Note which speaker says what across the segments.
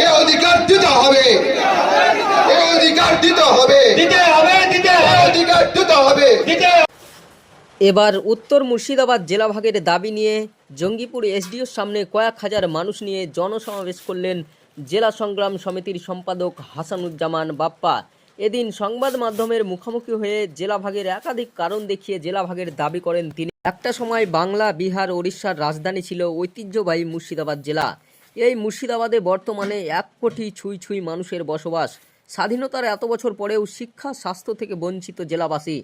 Speaker 1: এ অধিকার দিতে হবে, এ অধিকার দিতে হবে, অধিকার দিতে হবে।
Speaker 2: এবার উত্তর মুর্শিদাবাদ জেলা ভাগের দাবি নিয়ে জঙ্গিপুর এসডিওর সামনে কয়েক হাজার মানুষ নিয়ে জনসমাবেশ করলেন জেলা সংগ্রাম সমিতির সম্পাদক হাসানুজ্জামান বাপ্পা। এদিন সংবাদ মাধ্যমের মুখোমুখি হয়ে জেলা ভাগের একাধিক কারণ দেখিয়ে জেলা ভাগের দাবি করেন তিনি। একটা সময় বাংলা, বিহার, ওড়িশার রাজধানী ছিল ঐতিহ্যবাহী মুর্শিদাবাদ জেলা। এই মুর্শিদাবাদে বর্তমানে 1 কোটি ছুঁই মানুষের বসবাস। স্বাধীনতার এত বছর পরেও শিক্ষা, স্বাস্থ্য থেকে বঞ্চিত জেলাবাসী।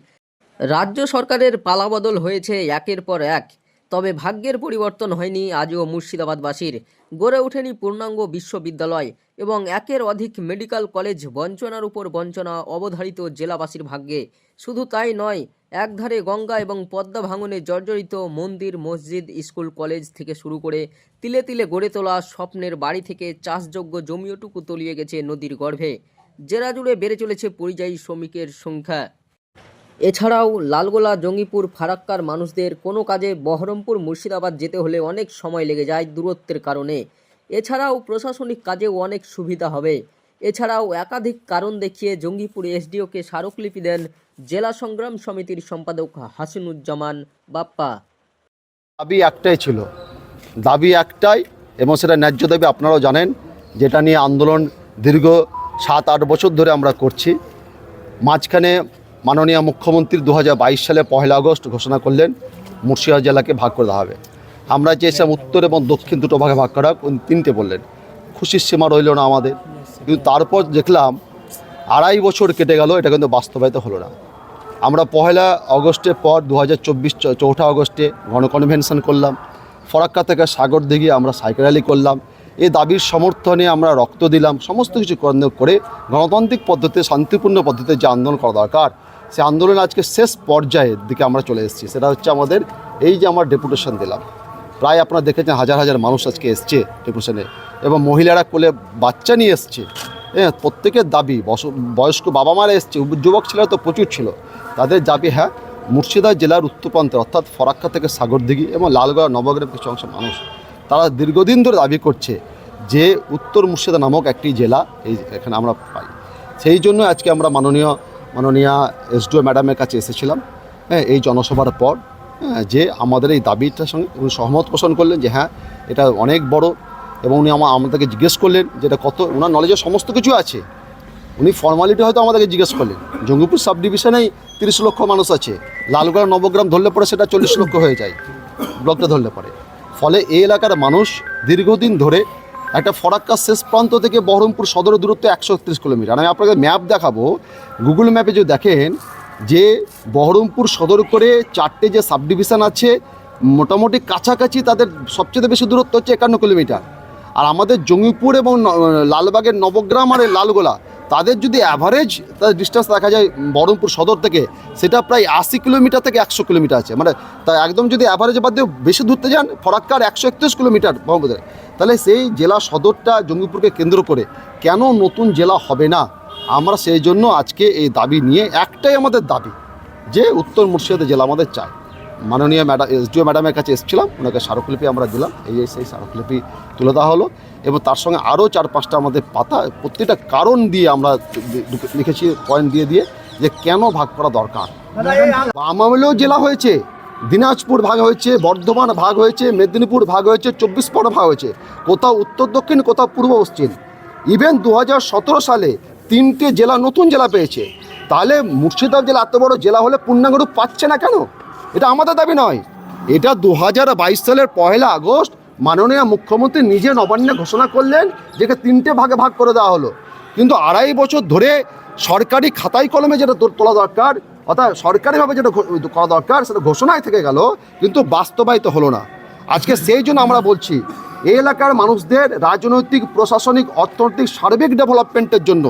Speaker 2: রাজ্য সরকারের পালাবদল হয়েছে একের পর এক, তবে ভাগ্যের পরিবর্তন হয়নি আজও মুর্শিদাবাদবাসীর। গড়ে ওঠেনি পূর্ণাঙ্গ বিশ্ববিদ্যালয় এবং একের অধিক মেডিকেল কলেজ। বঞ্চনার উপর বঞ্চনা অবধারিত জেলাবাসীর ভাগ্যে। শুধু তাই নয়, একধারে গঙ্গা এবং পদ্মা ভাঙনে জর্জরিত মন্দির, মসজিদ, স্কুল, কলেজ থেকে শুরু করে তিলে তিলে গড়ে তোলা স্বপ্নের বাড়ি থেকে চাষযোগ্য জমিওটুকু তলিয়ে গেছে নদীর গর্ভে। জেলা জুড়ে বেড়ে চলেছে পরিযায়ী শ্রমিকের সংখ্যা। এছাড়াও লালগোলা, জঙ্গিপুর, ফারাক্কার মানুষদের কোনো কাজে বহরমপুর, মুর্শিদাবাদ যেতে হলে অনেক সময় লেগে যায় দূরত্বের কারণে। এছাড়াও প্রশাসনিক কাজেও অনেক সুবিধা হবে। এছাড়াও একাধিক কারণ দেখিয়ে জঙ্গিপুর এসডিওকে স্মারকলিপি দেন জেলা সংগ্রাম সমিতির সম্পাদক হাসানুজ্জামান বাপ্পা।
Speaker 3: দাবি একটাই ছিল, দাবি একটাই, এবং সেটা ন্যায্য দাবি। আপনারাও জানেন যেটা নিয়ে আন্দোলন দীর্ঘ 7-8 বছর ধরে আমরা করছি। মাঝখানে মাননীয় মুখ্যমন্ত্রী 2022 সালে 1 আগস্ট ঘোষণা করলেন মুর্শিদাবাদ জেলাকে ভাগ করে দেওয়া হবে। আমরা চেয়েছিলাম উত্তর এবং দক্ষিণ দুটো ভাগে ভাগ করা, 3টে বললেন। খুশির সীমা রইল না আমাদের। কিন্তু তারপর দেখলাম 2.5 বছর কেটে গেল, এটা কিন্তু বাস্তবায়িত হলো না। আমরা 1 আগস্টের পর 2024 4 আগস্টে গণকনভেনশন করলাম। ফরাক্কা থেকে সাগরদিঘি আমরা সাইকেল র্যালি করলাম। এই দাবির সমর্থনে আমরা রক্ত দিলাম। সমস্ত কিছু করে গণতান্ত্রিক পদ্ধতিতে, শান্তিপূর্ণ পদ্ধতিতে যে আন্দোলন করা দরকার, সে আন্দোলন আজকে শেষ পর্যায়ের দিকে আমরা চলে এসেছি। সেটা হচ্ছে আমাদের এই যে আমরা ডেপুটেশন দিলাম। প্রায় আপনারা দেখেছেন হাজার হাজার মানুষ আজকে এসছে ডেপুটেশনে, এবং মহিলারা কোলে বাচ্চা নিয়ে এসছে। হ্যাঁ, প্রত্যেকের দাবি, বয়স্ক বাবা মারা এসছে, যুবক ছেলেরা তো প্রচুর ছিল। তাদের দাবি, হ্যাঁ, মুর্শিদাবাদ জেলার উত্তর প্রান্তে অর্থাৎ ফরাক্কা থেকে সাগরদিঘি এবং লালগড়া, নবগ্রাম কিছু অংশ মানুষ তারা দীর্ঘদিন ধরে দাবি করছে যে উত্তর মুর্শিদাবাদ নামক একটি জেলা এখানে আমরা পাই। সেই জন্য আজকে আমরা মাননীয়া এসডিও ম্যাডামের কাছে এসেছিলাম, হ্যাঁ, এই জনসভার পর, যে আমাদের এই দাবিটার সঙ্গে উনি সহমত পোষণ করলেন যে হ্যাঁ এটা অনেক বড়। এবং উনি আমাদেরকে জিজ্ঞেস করলেন যে এটা কত, ওনার নলেজে সমস্ত কিছু আছে। উনি ফর্মালিটি হয়তো আমাদেরকে জিজ্ঞেস করলেন। জঙ্গিপুর সাব ডিভিশনেই 30 লক্ষ মানুষ আছে, লালগড়া, নবগ্রাম ধরলে পরে সেটা 40 লক্ষ হয়ে যায়, ব্লকটা ধরলে পরে। ফলে এই এলাকার মানুষ দীর্ঘদিন ধরে একটা ফরাক্কার শেষ প্রান্ত থেকে বহরমপুর সদরের দূরত্ব 131 কিলোমিটার। আমি আপনাকে ম্যাপ দেখাবো, গুগল ম্যাপে যদি দেখেন যে বহরমপুর সদর করে 4টে যে সাব ডিভিশন আছে, মোটামুটি কাছাকাছি তাদের সবচেয়ে বেশি দূরত্ব হচ্ছে 51 কিলোমিটার। আর আমাদের জঙ্গিপুর এবং লালবাগের নবগ্রাম আর লালগোলা, তাদের যদি অ্যাভারেজ তাদের ডিস্টেন্স দেখা যায় বহরমপুর সদর থেকে, সেটা প্রায় 80 কিলোমিটার থেকে 100 কিলোমিটার আছে। মানে তা একদম যদি অ্যাভারেজ বাদ দিয়ে বেশি দূরতে যান, ফরাক্কার 131 কিলোমিটার বহরমপুরে। তাহলে সেই জেলা সদরটা জঙ্গিপুরকে কেন্দ্র করে কেন নতুন জেলা হবে না? আমরা সেই জন্য আজকে এই দাবি নিয়ে, একটাই আমাদের দাবি যে উত্তর মুর্শিদাবাদ জেলা আমাদের চাই। মাননীয় এসডিও ম্যাডামের কাছে এসেছিলাম, ওনাকে স্মারকলিপি আমরা দিলাম। সেই স্মারকলিপি তুলে দেওয়া হলো, এবং তার সঙ্গে আরও 4-5টা আমাদের পাতা, প্রত্যেকটা কারণ দিয়ে আমরা লিখেছি, পয়েন্ট দিয়ে যে কেন ভাগ করা দরকার। আমলেও জেলা হয়েছে, দিনাজপুর ভাগ হয়েছে, বর্ধমান ভাগ হয়েছে, মেদিনীপুর ভাগ হয়েছে, 24 পরগনা ভাগ হয়েছে, কোথাও উত্তর দক্ষিণ, কোথাও পূর্ব পশ্চিম। ইভেন 2017 সালে 3টে জেলা নতুন জেলা পেয়েছে। তাহলে মুর্শিদাবাদ জেলা এত বড় জেলা হলে পূর্ণাঙ্গ রূপ পাচ্ছে না কেন? এটা আমাদের দাবি নয়, এটা 2022 সালের 1 আগস্ট মাননীয় মুখ্যমন্ত্রী নিজে নবান্নে ঘোষণা করলেন, যেটা 3টে ভাগে ভাগ করে দেওয়া হলো। কিন্তু 2.5 বছর ধরে সরকারি খাতায় কলমে যেটা তোলা দরকার, অর্থাৎ সরকারিভাবে যেটা করা দরকার, সেটা ঘোষণায় থেকে গেল, কিন্তু বাস্তবায়িত হলো না। আজকে সেই জন্য আমরা বলছি, এই এলাকার মানুষদের রাজনৈতিক, প্রশাসনিক, অর্থনৈতিক সার্বিক ডেভেলপমেন্টের জন্য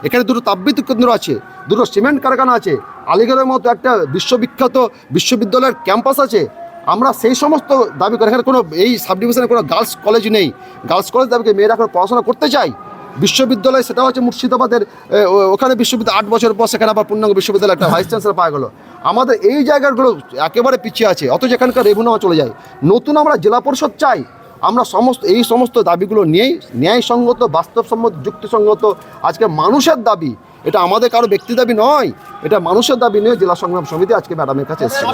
Speaker 3: এখানে 2টো তাপবিদ্যুৎ কেন্দ্র আছে, 2টো সিমেন্ট কারখানা আছে, আলিগড়ের মতো একটা বিশ্ববিখ্যাত বিশ্ববিদ্যালয়ের ক্যাম্পাস আছে। আমরা সেই সমস্ত দাবি করি। এখানে কোনো এই সাব ডিভিশনে কোনো গার্লস কলেজ নেই। গার্লস কলেজ দাবিকে মেয়েরা এখন পড়াশোনা করতে চাই। বিশ্ববিদ্যালয় সেটা হচ্ছে মুর্শিদাবাদের, ওখানে বিশ্ববিদ্যালয় 8 বছর পর সেখানে আবার পূর্ণাঙ্গ বিশ্ববিদ্যালয় একটা ভাইস চ্যান্সেলর পাওয়া গেলো। আমাদের এই জায়গাগুলো একেবারে পিছিয়ে আছে, অথচ এখানকার রেভিনিউ চলে যায়। নতুন আমরা জেলা পরিষদ চাই, আমরা এই সমস্ত দাবিগুলো নিয়েই ন্যায়সঙ্গত বাস্তবসম্মত যুক্তিসঙ্গত আজকে মানুষের দাবি, এটা আমাদের কারো ব্যক্তি দাবি নয়, এটা মানুষের দাবি নিয়ে জেলা সংগ্রাম সমিতি আজকে ম্যাডামের কাছে এসেছে।